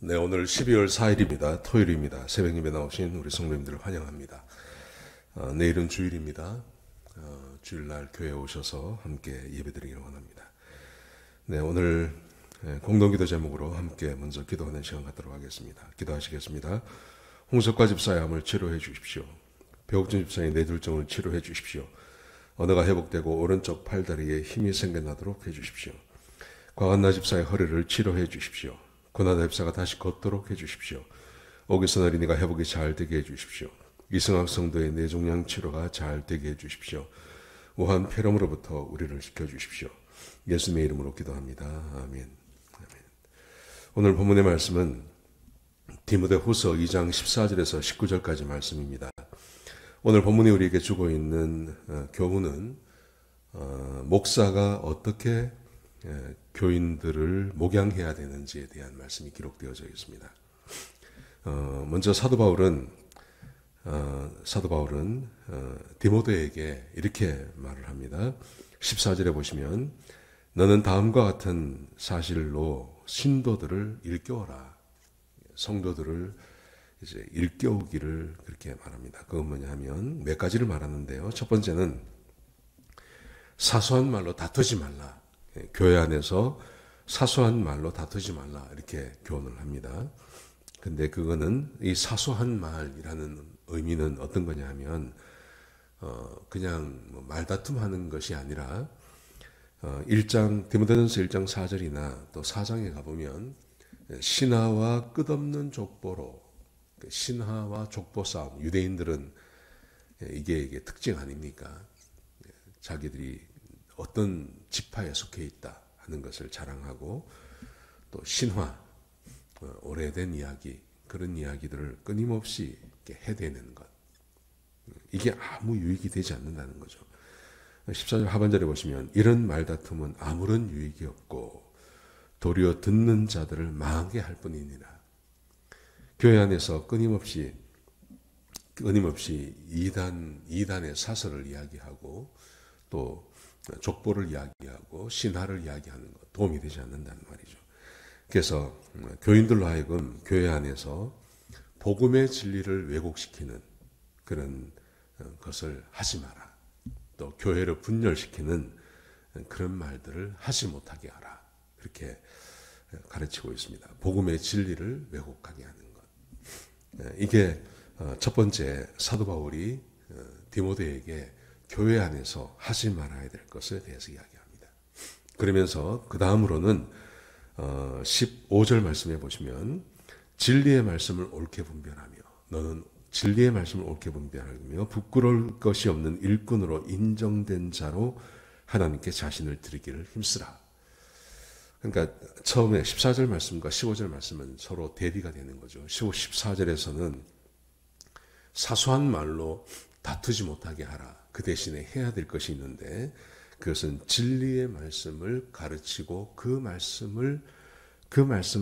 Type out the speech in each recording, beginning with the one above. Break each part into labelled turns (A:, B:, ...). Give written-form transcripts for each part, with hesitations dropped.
A: 네, 오늘 12월 4일입니다. 토요일입니다. 새벽 예배 나오신 우리 성도님들을 환영합니다. 내일은 주일입니다. 주일날 교회에 오셔서 함께 예배드리기를 원합니다. 네, 오늘 공동기도 제목으로 함께 먼저 기도하는 시간 갖도록 하겠습니다. 기도하시겠습니다. 홍석과 집사의 암을 치료해 주십시오. 배옥준 집사의 뇌졸중을 치료해 주십시오. 언어가 회복되고 오른쪽 팔다리에 힘이 생겨나도록 해 주십시오. 과한나 집사의 허리를 치료해 주십시오. 고나다 집사가 다시 걷도록 해주십시오. 오기선 어린이가 회복이 잘 되게 해주십시오. 이승학 성도의 뇌종양 치료가 잘 되게 해주십시오. 우한 폐렴으로부터 우리를 지켜주십시오. 예수님의 이름으로 기도합니다. 아멘. 오늘 본문의 말씀은 디모데후서 2장 14절에서 19절까지 말씀입니다. 오늘 본문이 우리에게 주고 있는 교훈은 목사가 어떻게 교인들을 목양해야 되는지에 대한 말씀이 기록되어져 있습니다. 먼저 사도 바울은 디모데에게 이렇게 말을 합니다. 14절에 보시면 너는 다음과 같은 사실로 신도들을 일깨워라. 성도들을 이제 일깨우기를 그렇게 말합니다. 그건 뭐냐 하면 몇 가지를 말하는데요. 첫 번째는 사소한 말로 다투지 말라. 교회 안에서 사소한 말로 다투지 말라 이렇게 교훈을 합니다. 근데 그거는 이 사소한 말이라는 의미는 어떤 거냐 하면 그냥 말다툼하는 것이 아니라 1장 디모데전서 1장 4절이나 또 4장에 가보면 신하와 끝없는 족보로 신하와 족보 싸움 유대인들은 이게 특징 아닙니까? 자기들이 어떤 지파에 속해 있다 하는 것을 자랑하고 또 신화, 오래된 이야기, 그런 이야기들을 끊임없이 해대는 것. 이게 아무 유익이 되지 않는다는 거죠. 14절 하반절에 보시면 이런 말다툼은 아무런 유익이 없고 도리어 듣는 자들을 망하게 할 뿐이니라. 교회 안에서 끊임없이 이단의 사설을 이야기하고 또 족보를 이야기하고 신화를 이야기하는 것 도움이 되지 않는다는 말이죠. 그래서 교인들로 하여금 교회 안에서 복음의 진리를 왜곡시키는 그런 것을 하지 마라. 또 교회를 분열시키는 그런 말들을 하지 못하게 하라. 그렇게 가르치고 있습니다. 복음의 진리를 왜곡하게 하는 것. 이게 첫 번째 사도 바울이 디모데에게 교회 안에서 하지 말아야 될 것에 대해서 이야기합니다. 그러면서 그 다음으로는 15절 말씀해 보시면 진리의 말씀을 옳게 분별하며 너는 진리의 말씀을 옳게 분별하며 부끄러울 것이 없는 일꾼으로 인정된 자로 하나님께 자신을 드리기를 힘쓰라. 그러니까 처음에 14절 말씀과 15절 말씀은 서로 대비가 되는 거죠. 14절에서는 사소한 말로 다투지 못하게 하라. 그 대신에 해야 될 것이 있는데 그것은 진리의 말씀을 가르치고 그 말씀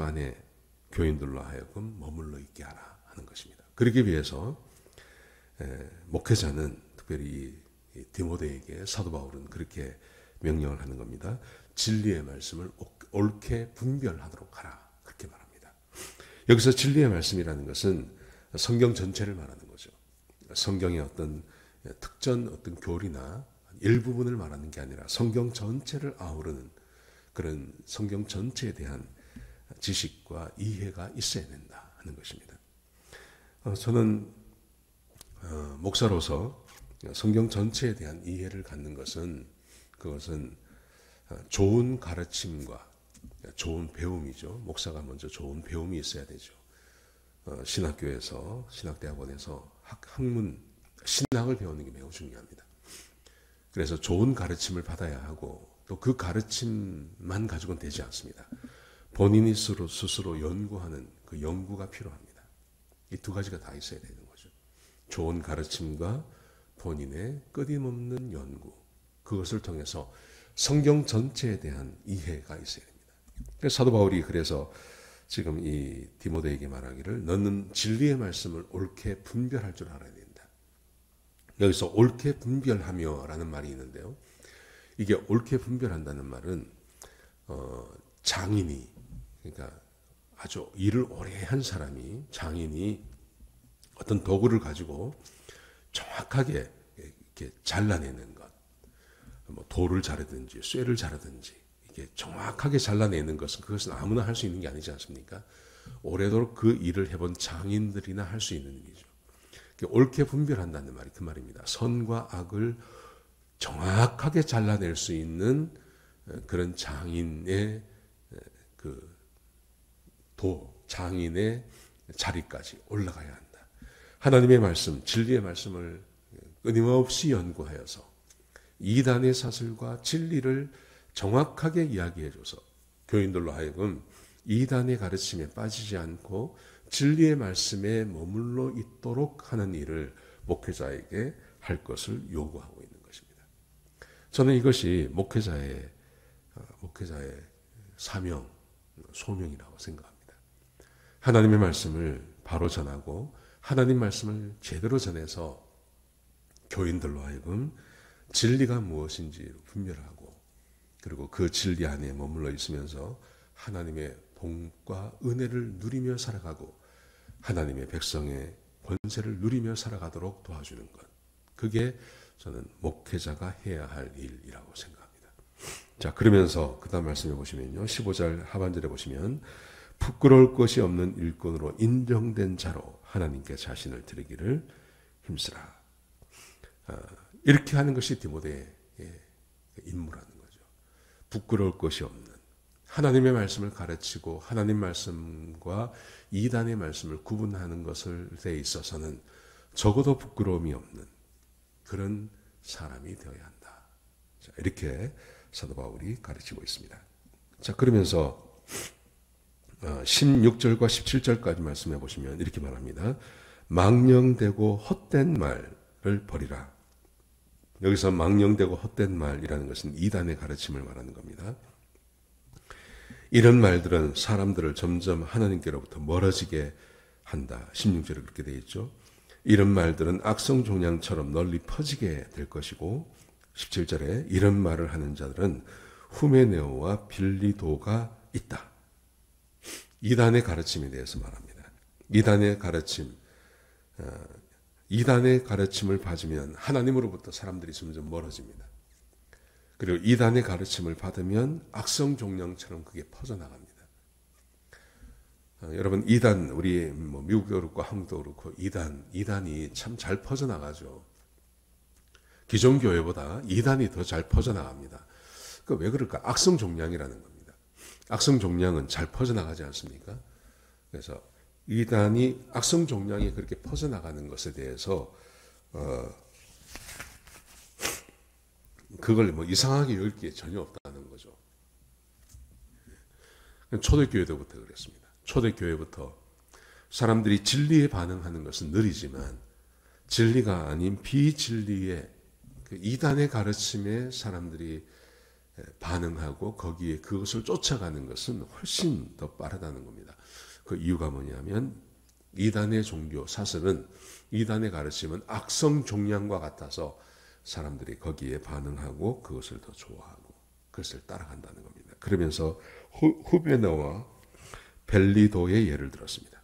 A: 안에 교인들로 하여금 머물러 있게 하라 하는 것입니다. 그러기 위해서 목회자는 특별히 디모데에게 사도 바울은 그렇게 명령을 하는 겁니다. 진리의 말씀을 옳게 분별하도록 하라 그렇게 말합니다. 여기서 진리의 말씀이라는 것은 성경 전체를 말하는 거죠. 성경의 어떤 교리나 일부분을 말하는 게 아니라 성경 전체를 아우르는 그런 성경 전체에 대한 지식과 이해가 있어야 된다 하는 것입니다. 저는 목사로서 성경 전체에 대한 이해를 갖는 그것은 좋은 가르침과 좋은 배움이죠. 목사가 먼저 좋은 배움이 있어야 되죠. 신학교에서 신학대학원에서 학문 신학을 배우는 게 매우 중요합니다. 그래서 좋은 가르침을 받아야 하고 또 그 가르침만 가지고는 되지 않습니다. 본인이 스스로 연구하는 그 연구가 필요합니다. 이 두 가지가 다 있어야 되는 거죠. 좋은 가르침과 본인의 끊임없는 연구, 그것을 통해서 성경 전체에 대한 이해가 있어야 됩니다. 그래서 사도 바울이 그래서 지금 이 디모데에게 말하기를 너는 진리의 말씀을 옳게 분별할 줄 알아야 된다. 여기서 옳게 분별하며 라는 말이 있는데요. 이게 옳게 분별한다는 말은 장인이 그러니까 아주 일을 오래 한 사람이, 장인이 어떤 도구를 가지고 정확하게 이렇게 잘라내는 것, 뭐 돌을 자르든지 쇠를 자르든지 이게 정확하게 잘라내는 것은 그것은 아무나 할 수 있는 게 아니지 않습니까? 오래도록 그 일을 해본 장인들이나 할 수 있는 일이죠. 옳게 분별한다는 말이 그 말입니다. 선과 악을 정확하게 잘라낼 수 있는 그런 장인의 그 장인의 자리까지 올라가야 한다. 하나님의 말씀, 진리의 말씀을 끊임없이 연구하여서 이단의 사슬과 진리를 정확하게 이야기해줘서 교인들로 하여금 이단의 가르침에 빠지지 않고 진리의 말씀에 머물러 있도록 하는 일을 목회자에게 할 것을 요구하고 있는 것입니다. 저는 이것이 목회자의 사명, 소명이라고 생각합니다. 하나님의 말씀을 바로 전하고 하나님 말씀을 제대로 전해서 교인들로 하여금 진리가 무엇인지 분별하고 그리고 그 진리 안에 머물러 있으면서 하나님의 복과 은혜를 누리며 살아가고 하나님의 백성의 권세를 누리며 살아가도록 도와주는 것. 그게 저는 목회자가 해야 할 일이라고 생각합니다. 자, 그러면서 그 다음 말씀해 보시면요. 15절 하반절에 보시면 부끄러울 것이 없는 일꾼으로 인정된 자로 하나님께 자신을 드리기를 힘쓰라. 이렇게 하는 것이 디모데의 임무라는 거죠. 부끄러울 것이 없는 하나님의 말씀을 가르치고 하나님 말씀과 이단의 말씀을 구분하는 것에 있어서는 적어도 부끄러움이 없는 그런 사람이 되어야 한다. 자, 이렇게 사도 바울이 가르치고 있습니다. 자, 그러면서 16절과 17절까지 말씀해 보시면 이렇게 말합니다. 망령되고 헛된 말을 버리라. 여기서 망령되고 헛된 말이라는 것은 이단의 가르침을 말하는 겁니다. 이런 말들은 사람들을 점점 하나님께로부터 멀어지게 한다. 16절에 그렇게 되어 있죠. 이런 말들은 악성 종양처럼 널리 퍼지게 될 것이고 17절에 이런 말을 하는 자들은 후메네오와 빌리도가 있다. 이단의 가르침에 대해서 말합니다. 이단의 가르침을 받으면 하나님으로부터 사람들이 점점 멀어집니다. 그리고 이단의 가르침을 받으면 악성 종양처럼 그게 퍼져나갑니다. 여러분 이단 우리 미국도 그렇고 한국도 그렇고 이단이 참 잘 퍼져나가죠. 기존 교회보다 이단이 더 잘 퍼져나갑니다. 그 왜 그럴까? 악성 종양이라는 겁니다. 악성 종양은 잘 퍼져나가지 않습니까? 그래서 이단이 악성 종양이 그렇게 퍼져나가는 것에 대해서 그걸 이상하게 여길 게 전혀 없다는 거죠. 초대교회부터 그랬습니다. 초대교회부터 사람들이 진리에 반응하는 것은 느리지만 진리가 아닌 비진리의 그 이단의 가르침에 사람들이 반응하고 거기에 그것을 쫓아가는 것은 훨씬 더 빠르다는 겁니다. 그 이유가 뭐냐면 이단의 종교 사슬은 이단의 가르침은 악성 종양과 같아서 사람들이 거기에 반응하고 그것을 더 좋아하고 그것을 따라간다는 겁니다. 그러면서 후메네오와 벨리도의 예를 들었습니다.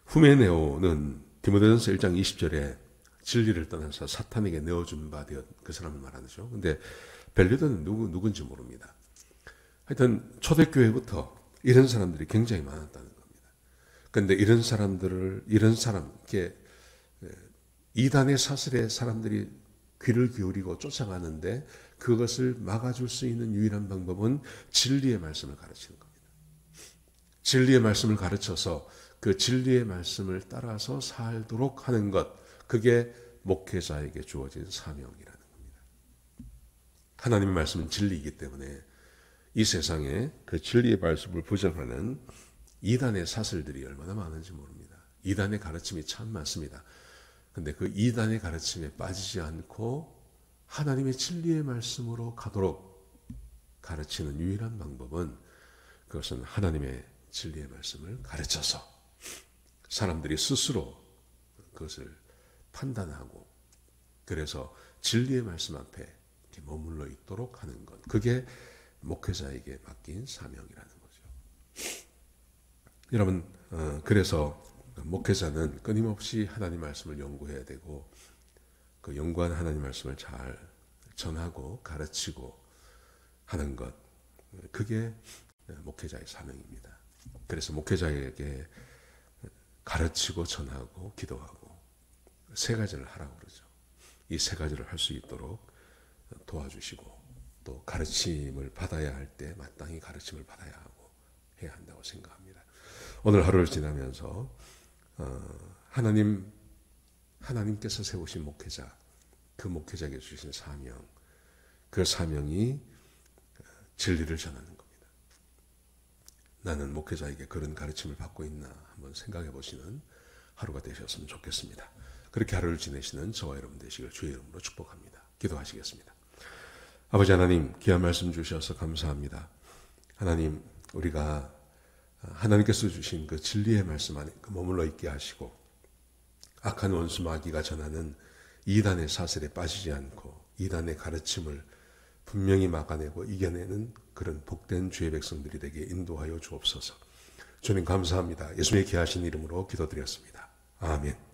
A: 후메네오는 디모데전서 1장 20절에 진리를 떠나서 사탄에게 내어준 바 되었 그 사람을 말하죠. 근데 벨리도는 누군지 모릅니다. 하여튼 초대교회부터 이런 사람들이 굉장히 많았다는 겁니다. 그런데 이런 사람, 이렇게 이단의 사슬에 사람들이 귀를 기울이고 쫓아가는데 그것을 막아줄 수 있는 유일한 방법은 진리의 말씀을 가르치는 겁니다. 진리의 말씀을 가르쳐서 그 진리의 말씀을 따라서 살도록 하는 것, 그게 목회자에게 주어진 사명이라는 겁니다. 하나님의 말씀은 진리이기 때문에 이 세상에 그 진리의 말씀을 부정하는 이단의 사슬들이 얼마나 많은지 모릅니다. 이단의 가르침이 참 많습니다. 근데 그 이단의 가르침에 빠지지 않고 하나님의 진리의 말씀으로 가도록 가르치는 유일한 방법은 그것은 하나님의 진리의 말씀을 가르쳐서 사람들이 스스로 그것을 판단하고 그래서 진리의 말씀 앞에 머물러 있도록 하는 것. 그게 목회자에게 맡긴 사명이라는 거죠. 여러분, 그래서 목회자는 끊임없이 하나님 말씀을 연구해야 되고 그 연구한 하나님 말씀을 잘 전하고 가르치고 하는 것, 그게 목회자의 사명입니다. 그래서 목회자에게 가르치고 전하고 기도하고 세 가지를 하라고 그러죠. 이 세 가지를 할 수 있도록 도와주시고 또 가르침을 받아야 할 때 마땅히 가르침을 받아야 하고 해야 한다고 생각합니다. 오늘 하루를 지나면서 하나님께서 세우신 목회자, 그 목회자에게 주신 사명, 그 사명이 진리를 전하는 겁니다. 나는 목회자에게 그런 가르침을 받고 있나 한번 생각해 보시는 하루가 되셨으면 좋겠습니다. 그렇게 하루를 지내시는 저와 여러분 되시길 주의 이름으로 축복합니다. 기도하시겠습니다. 아버지 하나님, 귀한 말씀 주셔서 감사합니다. 하나님, 우리가 하나님께서 주신 그 진리의 말씀 안에 머물러 있게 하시고 악한 원수 마귀가 전하는 이단의 사슬에 빠지지 않고 이단의 가르침을 분명히 막아내고 이겨내는 그런 복된 주의 백성들이 되게 인도하여 주옵소서. 주님 감사합니다. 예수님의 귀하신 이름으로 기도드렸습니다. 아멘.